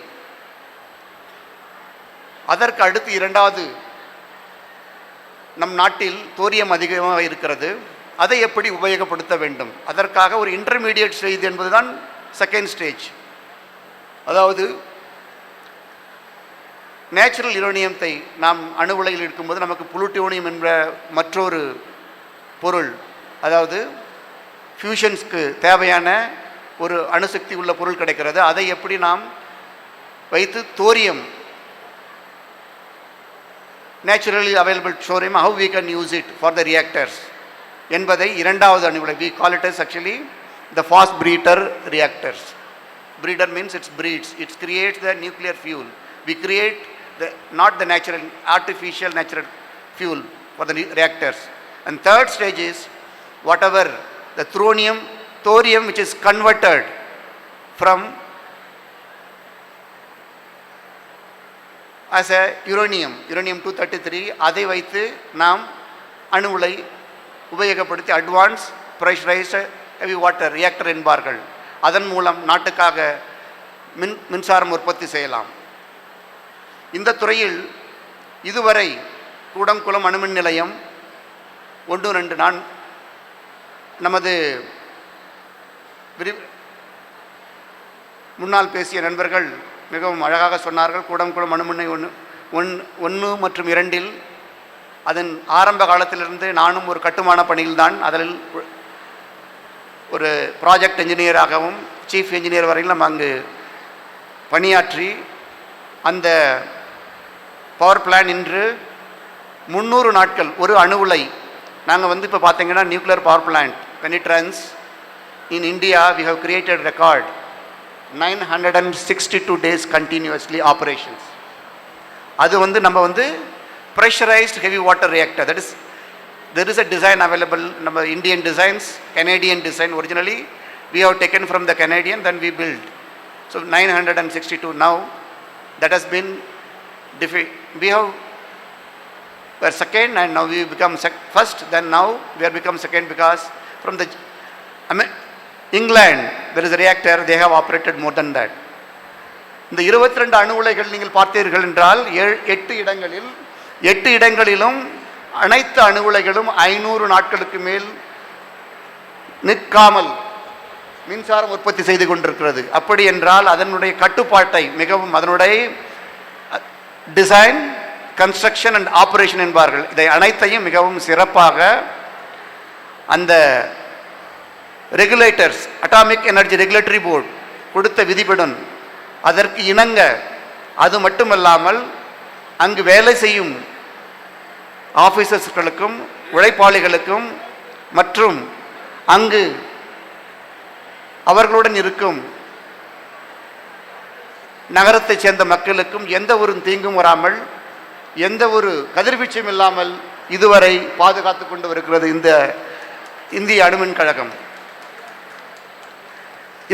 [SPEAKER 3] அதற்கு அடுத்து இரண்டாவது, நம் நாட்டில் தோரியம் அதிகமாக இருக்கிறது, அதை எப்படி உபயோகப்படுத்த வேண்டும், அதற்காக ஒரு இன்டர்மீடியட் ஸ்டேஜ் என்பதுதான் செகண்ட் ஸ்டேஜ். அதாவது நேச்சுரல் யுரேனியத்தை நாம் அணு உலையில் இருக்கும்போது நமக்கு புளூட்டோனியம் என்ற மற்றொரு பொருள், அதாவது ஃபியூஷன்ஸ்க்கு தேவையான ஒரு அணுசக்தி உள்ள பொருள் கிடைக்கிறது. அதை எப்படி நாம் வைத்து thorium, naturally available thorium, how we can use it for the reactors என்பதை இரண்டாவது அணு உலை, we call it as actually the fast breeder reactors. Breeder means it breeds, it creates the nuclear fuel. We create the not the natural, artificial natural fuel for the reactors. And third stage is whatever the thorium which is converted from as a uranium 233, அதை வைத்து நாம் அணு உலை உபயோகப்படுத்தி advance pressurised heavy water reactor என்பார்கள். அதன் மூலம் நாட்டுக்காக மின்சாரம் உற்பத்தி செய்யலாம். இந்த துறையில் இதுவரை கூடங்குளம் அணுமின் நிலையம் 1, 2, நான் நமது முன்னால் பேசிய நண்பர்கள் மிகவும் அழகாக சொன்னார்கள். கூடங்குளம் அணுமின் 1 மற்றும் 2 அதன் ஆரம்ப காலத்திலிருந்து நானும் ஒரு கட்டுமான பணியில்தான், அதில் ஒரு ப்ராஜெக்ட் என்ஜினியராகவும் சீஃப் என்ஜினியர் வரையிலும் அங்கு பணியாற்றி அந்த பவர் பிளான் இன்று 300 நாட்கள் ஒரு அணு உலை. நாங்கள் இப்போ பார்த்தீங்கன்னா nuclear power plant when it runs in India we have created record 962 days continuously operations. அது நம்ம pressurized heavy water reactor, that is there is a design available, நம்ம Indian designs, Canadian design, originally we have taken from the Canadian, then we built. So 962 now, that has been we have were second and now we become first, then now we are become second because from the England there is a reactor, they have operated more than that. இந்த 22 அணு உலைகள் நீங்கள் பார்த்தீர்கள் என்றால் 8 இடங்களிலும் அனைத்து அணு உலைகளும் 500 நாட்களுக்கு மேல் நிற்காமல் மின்சாரம் உற்பத்தி செய்து கொண்டிருக்கிறது. அப்படி என்றால் அதனுடைய கட்டுப்பாட்டை மிகவும், அதனுடைய டிசைன், கன்ஸ்ட்ரக்ஷன் அண்ட் ஆப்ரேஷன் என்பார்கள், இதை அனைத்தையும் மிகவும் சிறப்பாக அந்த regulators, atomic energy regulatory board கொடுத்த விதிபடன் அதற்கு இணங்க, அது மட்டுமல்லாமல் அங்கு வேலை செய்யும் ஆஃபீஸர்ஸ்களுக்கும் உழைப்பாளிகளுக்கும் மற்றும் அங்கு அவர்களுடன் இருக்கும் நகரத்தைச் சேர்ந்த மக்களுக்கும் எந்த ஒரு தீங்கும் வராமல், எந்த ஒரு கதிர்வீச்சும் இல்லாமல் இதுவரை பாதுகாத்து கொண்டு வருகிறது இந்த இந்திய அணுமின் கழகம்.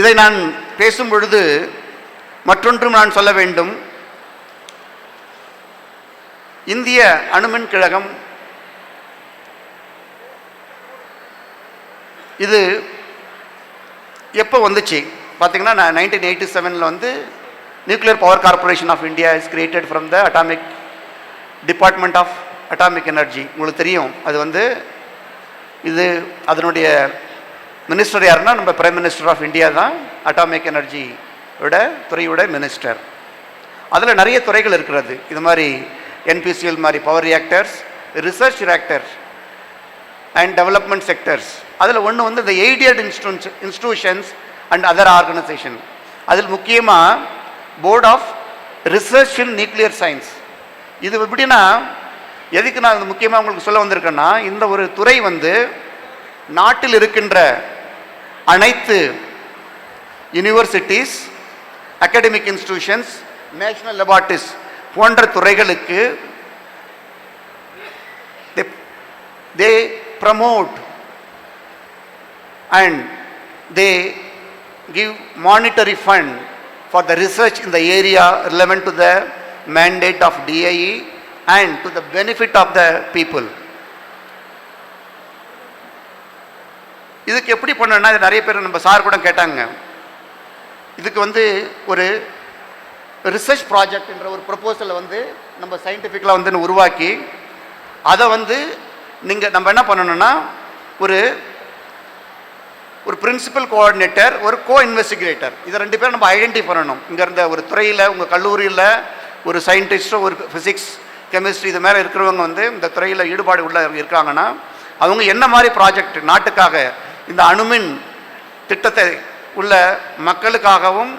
[SPEAKER 3] இதை நான் பேசும் பொழுது மற்றொன்றும் நான் சொல்ல வேண்டும். இந்திய அணுமின் கழகம் இது எப்போ வந்துச்சு பார்த்தீங்கன்னா, 1987 nuclear power corporation of India is created from the atomic department of atomic energy. உங்களுக்கு தெரியும், அது இது அதனுடைய மினிஸ்டர் யாருன்னா நம்ம பிரைம் மினிஸ்டர் ஆஃப் இந்தியா தான் அட்டாமிக் எனர்ஜி துறையோட மினிஸ்டர். அதில் நிறைய துறைகள் இருக்கிறது. இது மாதிரி NPCL மாதிரி power reactors, research reactors and development sectors. அதில் ஒன்று இந்த aided institutions and other organisation. அதில் முக்கியமாக board of research in nuclear science, இது எப்படின்னா, எதுக்கு நான் முக்கியமாக உங்களுக்கு சொல்ல வந்திருக்கேன்னா, இந்த ஒரு துறை வந்து நாட்டில் இருக்கின்ற அனைத்து universities, academic institutions, national laboratories போன்ற துறைகளுக்கு they promote and they give monetary fund for the research in the area relevant to the mandate of DIE and to the benefit of the people. இதுக்கு எப்படி பண்ணணும்னா, இது நிறைய பேர் நம்ம sir கூட கேட்டாங்க. இதுக்கு வந்து ஒரு ரிசர்ச் ப்ராஜெக்ட் என்ற ஒரு ப்ரொபோசலை வந்து நம்ம சயின்டிஃபிக்கலாக வந்து உருவாக்கி அதை வந்து நம்ம என்ன பண்ணணும்னா, ஒரு பிரின்சிபல் கோஆர்டினேட்டர், ஒரு கோ இன்வெஸ்டிகேட்டர், இதை 2 பேரும் நம்ம ஐடென்டிஃபை பண்ணணும். இங்கே இருந்த ஒரு துறையில், உங்கள் கல்லூரியில் ஒரு சயின்டிஸ்டோ, ஒரு ஃபிசிக்ஸ், கெமிஸ்ட்ரி இது மேலே இருக்கிறவங்க வந்து இந்த துறையில் ஈடுபாடு உள்ள இருக்காங்கன்னா, அவங்க என்ன மாதிரி ப்ராஜெக்ட் நாட்டுக்காக இந்த அணுமின் திட்டத்தை உள்ள மக்களுக்காகவும்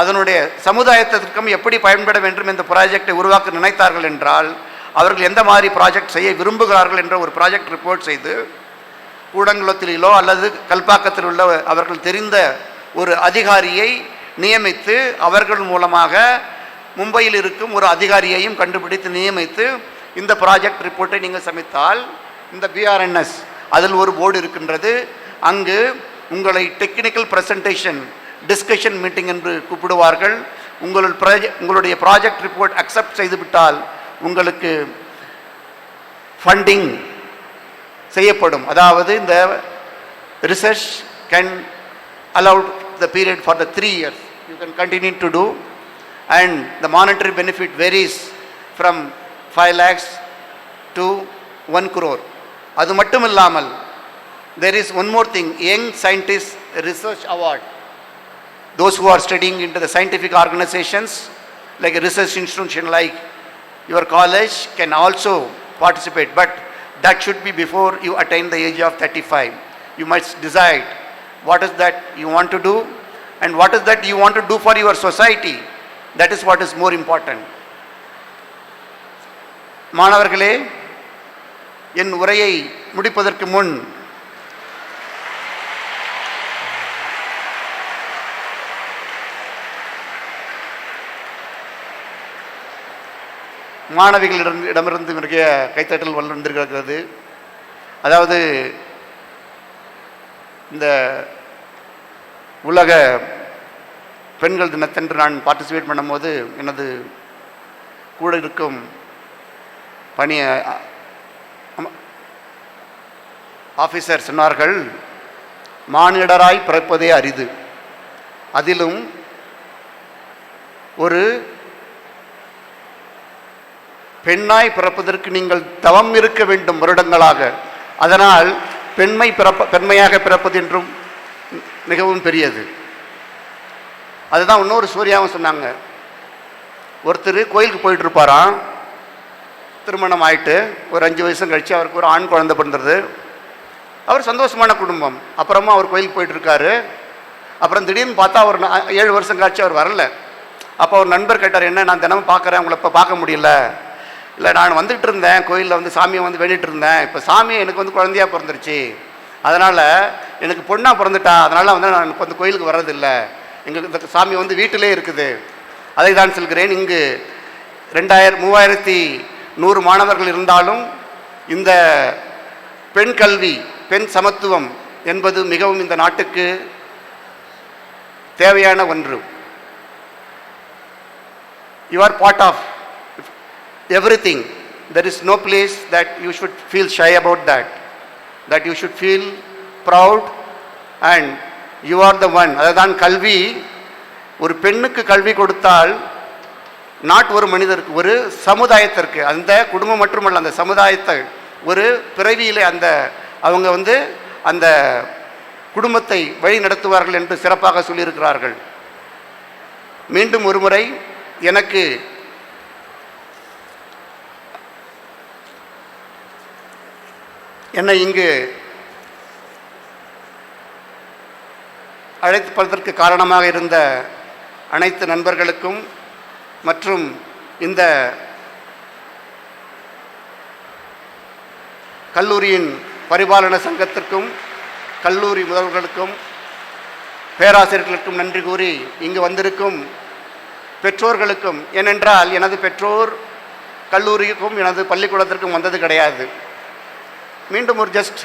[SPEAKER 3] அதனுடைய சமுதாயத்திற்கும் எப்படி பயன்பட வேண்டும் இந்த ப்ராஜெக்டை உருவாக்க நினைத்தார்கள் என்றால், அவர்கள் எந்த மாதிரி ப்ராஜெக்ட் செய்ய விரும்புகிறார்கள் என்ற ஒரு ப்ராஜெக்ட் ரிப்போர்ட் செய்து கூடங்குளத்திலோ அல்லது கல்பாக்கத்தில் உள்ள அவர்கள் தெரிந்த ஒரு அதிகாரியை நியமித்து, அவர்கள் மூலமாக மும்பையில் இருக்கும் ஒரு அதிகாரியையும் கண்டுபிடித்து நியமித்து இந்த ப்ராஜெக்ட் ரிப்போர்ட்டை நீங்கள் சமைத்தால், இந்த VRNS அதில் ஒரு போர்டு இருக்கின்றது. அங்கு உங்களை டெக்னிக்கல் ப்ரெசன்டேஷன், டிஸ்கஷன் மீட்டிங் என்று கூப்பிடுவார்கள். உங்களுடைய ப்ராஜெக்ட் ரிப்போர்ட் அக்செப்ட் செய்துவிட்டால் உங்களுக்கு ஃபண்டிங் செய்யப்படும். அதாவது இந்த research can allowed the period for the 3 years you can continue to do and the monetary benefit varies from 5 lakhs to 1 crore. அது மட்டும் இல்லாமல் there is one more thing, Young Scientist Research Award. Those who are studying into the scientific organizations like a research institution like your college can also participate, but that should be before you attain the age of 35. You must decide what is that you want to do and what is that you want to do for your society. That is what is more important. மாணவர்களே, என் உரையை முடிப்பதற்கு முன் மாணவிகளிடமிருந்து நிறைய கைத்தட்டல் வந்திருக்கிறது. அதாவது இந்த உலக பெண்கள் தினத்தன்று நான் பார்ட்டிசிபேட் பண்ணும்போது எனது கூட இருக்கும் பணி ஆஃபீஸர் சொன்னார்கள், மானிடராய் பிறப்பதே அரிது, அதிலும் ஒரு பெண்ணாய் பிறப்பதற்கு நீங்கள் தவம் இருக்க வேண்டும் வருடங்களாக. அதனால் பெண்மையாக பிறப்பது என்றும் மிகவும் பெரியது. அதுதான் இன்னொரு சூர்யாவும் சொன்னாங்க. ஒருத்தர் கோயிலுக்கு போயிட்டு இருப்பாராம், திருமணம் ஆயிட்டு ஒரு 5 வயசு கழிச்சு அவருக்கு ஒரு ஆண் குழந்தை பிறந்தது. அவர் சந்தோஷமான குடும்பம். அப்புறமா அவர் கோயிலுக்கு போயிட்டு இருக்காரு. அப்புறம் திடீர்னு பார்த்தா அவர் 7 வருஷம் கழிச்சு அவர் வரல. அப்போ அவர் நண்பர் கேட்டார், என்ன நான் தினமும் பார்க்குறேன், உங்களை இப்போ பார்க்க முடியல. இல்லை, நான் வந்துட்டு இருந்தேன் கோயிலில் வந்து சாமியை வந்து வேண்டிகிட்டு இருந்தேன். இப்போ சாமி எனக்கு வந்து குழந்தையாக பிறந்துருச்சு, அதனால் எனக்கு பொண்ணாக பிறந்துட்டா, அதனால் வந்து நான் இப்போ வந்து கோயிலுக்கு வர்றதில்லை. எங்களுக்கு இந்த சாமி வந்து வீட்டிலே இருக்குது. அதை தான் சொல்கிறேன். இங்கு 3100 மாணவர்கள் இருந்தாலும் இந்த பெண் கல்வி, பெண் சமத்துவம் என்பது மிகவும் இந்த நாட்டுக்கு தேவையான ஒன்று. You are part of everything. There is no place that you should feel shy about that you should feel proud and you are the one. அதுதான் கல்வி. ஒரு பெண்ணுக்கு கல்வி கொடுத்தால் ஒரு மனிதருக்கு, ஒரு சமுதாயத்திற்கு, அந்த குடும்பம் மட்டுமல்ல அந்த சமுதாயத்தை ஒரு பிறவியிலே அவங்க வந்து அந்த குடும்பத்தை வழி நடத்துவார்கள் என்று சிறப்பாக சொல்லியிருக்கிறார்கள். மீண்டும் ஒரு முறை எனக்கு என்னை இங்கு அழைப்பதற்கு காரணமாக இருந்த அனைத்து நண்பர்களுக்கும் மற்றும் இந்த கல்லூரியின் பரிபாலன சங்கத்திற்கும் கல்லூரி முதல்வர்களுக்கும் பேராசிரியர்களுக்கும் நன்றி கூறி இங்கு வந்திருக்கும் பெற்றோர்களுக்கும், ஏனென்றால் எனது பெற்றோர் கல்லூரிக்கும் எனது பள்ளிக்கூடத்திற்கும் வந்தது கிடையாது. மீண்டும் ஒரு ஜஸ்ட்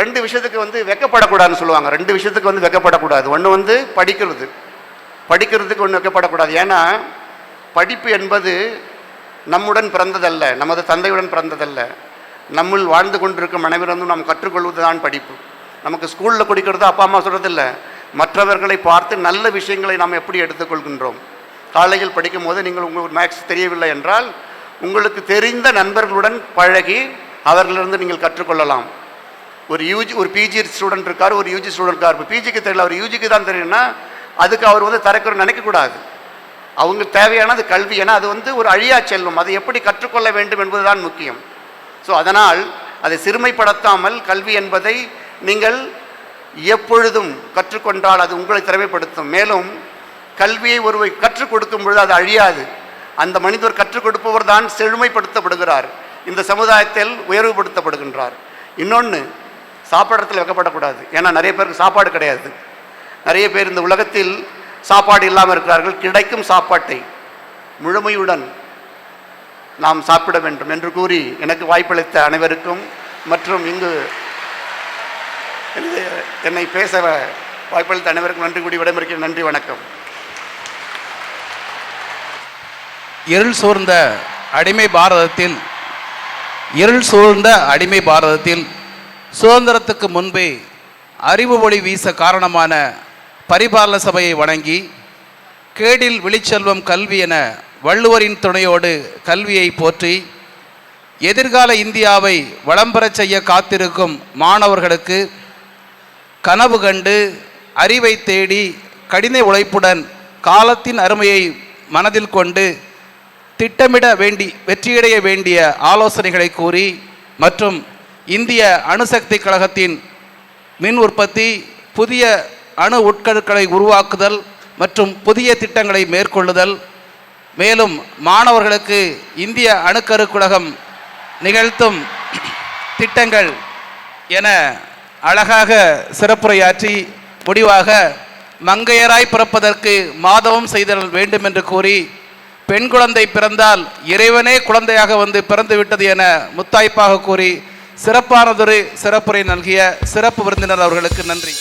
[SPEAKER 3] 2 விஷயத்துக்கு வெக்கப்படக்கூடாதுன்னு சொல்லுவாங்க. 2 விஷயத்துக்கு வெக்கப்படக்கூடாது. ஒன்று படிக்கிறதுக்கு ஒன்று வெக்கப்படக்கூடாது. ஏன்னா படிப்பு என்பது நம்முடன் பிறந்ததல்ல, நமது தந்தையுடன் பிறந்ததல்ல. நம்முள் வாழ்ந்து கொண்டிருக்கும் அனைவரும் நாம் கற்றுக்கொள்வது தான் படிப்பு. நமக்கு ஸ்கூலில் குடிக்கிறது அப்பா அம்மா சொல்கிறதில்ல, மற்றவர்களை பார்த்து நல்ல விஷயங்களை நாம் எப்படி எடுத்துக்கொள்கின்றோம். காலேஜில் படிக்கும் போது உங்களுக்கு மேக்ஸ் தெரியவில்லை என்றால் உங்களுக்கு தெரிந்த நண்பர்களுடன் பழகி அவர்களிருந்து நீங்கள் கற்றுக்கொள்ளலாம். ஒரு பிஜி ஸ்டூடெண்ட் இருக்கார், ஒரு யூஜி ஸ்டூடெண்ட் இருக்கார். இப்போ பிஜிக்கு தெரியல, அவர் யூஜிக்கு தான் தெரியும்னா அதுக்கு அவர் தரக்குறை நினைக்கக்கூடாது. அவங்களுக்கு தேவையானது கல்வி. ஏன்னா அது ஒரு அழியா செல்வம். அதை எப்படி கற்றுக்கொள்ள வேண்டும் என்பதுதான் முக்கியம். ஸோ அதனால் அதை சிறுமைப்படுத்தாமல் கல்வி என்பதை நீங்கள் எப்பொழுதும் கற்றுக்கொண்டால் அது உங்களை திறமைப்படுத்தும். மேலும் கல்வியை ஒருவர் கற்றுக் கொடுக்கும் பொழுது அது அழியாது. அந்த மனிதர் கற்றுக் கொடுப்பவர் தான் செழுமைப்படுத்தப்படுகிறார், இந்த சமுதாயத்தில் உயர்வுபடுத்தப்படுகின்றார். இன்னொன்று, சாப்பாடத்தில் வைக்கப்படக்கூடாது. ஏன்னா நிறைய பேருக்கு சாப்பாடு கிடையாது. நிறைய பேர் இந்த உலகத்தில் சாப்பாடு இல்லாமல் இருக்கிறார்கள். கிடைக்கும் சாப்பாட்டை முழுமையுடன் நாம் சாப்பிட வேண்டும் என்று கூறி எனக்கு வாய்ப்பளித்த அனைவருக்கும் மற்றும் இங்கு என்னை பேச வாய்ப்பளித்த அனைவருக்கும் நன்றி கூடி விடைபெறுகிறேன். நன்றி, வணக்கம்.
[SPEAKER 1] இருள் சூழ்ந்த அடிமை பாரதத்தில் சுதந்திரத்துக்கு முன்பே அறிவு ஒளி வீச காரணமான பரிபாலன சபையை வணங்கி கேடில் விழிச்செல்வம் கல்வி என வள்ளுவரின் துணையோடு கல்வியை போற்றி எதிர்கால இந்தியாவை வளம் பெறச் செய்ய காத்திருக்கும் மாணவர்களுக்கு கனவு கண்டு அறிவை தேடி கடின உழைப்புடன் காலத்தின் அருமையை மனதில் கொண்டு திட்டமிட வெற்றியடைய வேண்டிய ஆலோசனைகளை கூறி மற்றும் இந்திய அணுசக்தி கழகத்தின் மின் உற்பத்தி, புதிய அணு உட்கருக்களை உருவாக்குதல் மற்றும் புதிய திட்டங்களை மேற்கொள்ளுதல், மேலும் மாணவர்களுக்கு இந்திய அணுக்கருக்குலகம் நிகழ்த்தும் திட்டங்கள் என அழகாக சிறப்புரையாற்றி முடிவாக மங்கையராய் பிறப்பதற்கு மாதவம் செய்தல் வேண்டும் என்று கூறி பெண் குழந்தை பிறந்தால் இறைவனே குழந்தையாக பிறந்து விட்டது என முத்தாய்ப்பாக கூறி சிறப்பானதொரு சிறப்புரை நல்கிய சிறப்பு விருந்தினர் அவர்களுக்கு நன்றி.